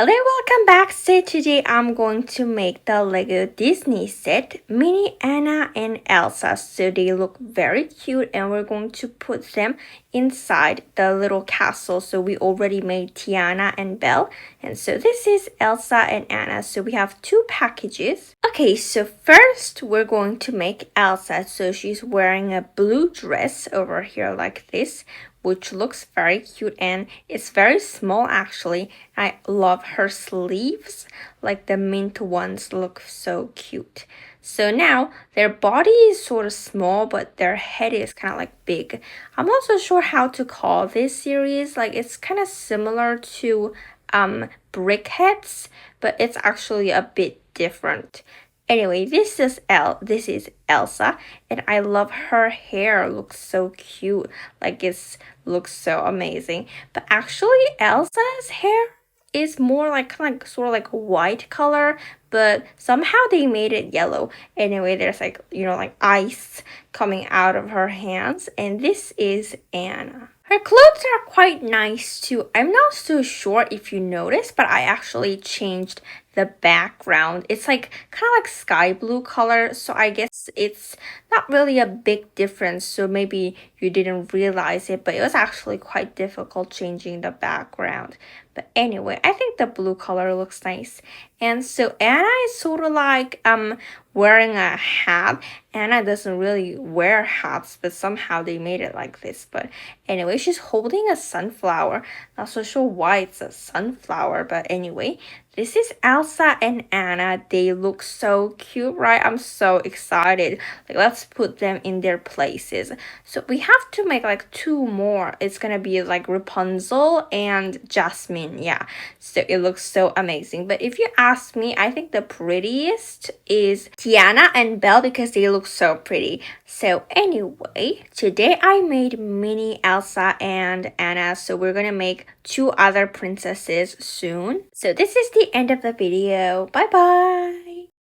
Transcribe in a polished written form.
Hello, welcome back. So today I'm going to make the Lego Disney set, Minnie, Anna, and Elsa. So they look very cute and we're going to put them inside the little castle. So we already made Tiana and Belle. And so this is Elsa and Anna. So we have two packages. Okay, so first we're going to make Elsa. So she's wearing a blue dress over here like this, which looks very cute and it's very small actually. I love her sleeves, like the mint ones look so cute. So now their body is sort of small, but their head is kind of like big. I'm not so sure how to call this series. Like it's kind of similar to Brickheads, but it's actually a bit different. Anyway, this is Elsa, and I love her hair. Looks so cute. Like looks so amazing. But actually, Elsa's hair is more like kind of sort of like white color, but somehow they made it yellow. Anyway, there's like like ice coming out of her hands, and this is Anna. Her clothes are quite nice too. I'm not so sure if you noticed, but I actually changed the background. It's like kind of like sky blue color, so I guess it's not really a big difference. So maybe you didn't realize it, but it was actually quite difficult changing the background. But anyway, I think the blue color looks nice. And so Anna is sort of like wearing a hat. Anna doesn't really wear hats, but somehow they made it like this. But anyway, she's holding a sunflower. Not so sure why it's a sunflower, but anyway, this is Elsa and Anna. They look so cute, right? I'm so excited. Like, let's put them in their places. So we have to make like two more. It's gonna be like Rapunzel and Jasmine. Yeah, so it looks so amazing. But if you ask me, I think the prettiest is Tiana and Belle because they look so pretty. So anyway, today I made Minnie, Elsa, and Anna. So we're gonna make two other princesses soon. So this is the end of the video. Bye bye.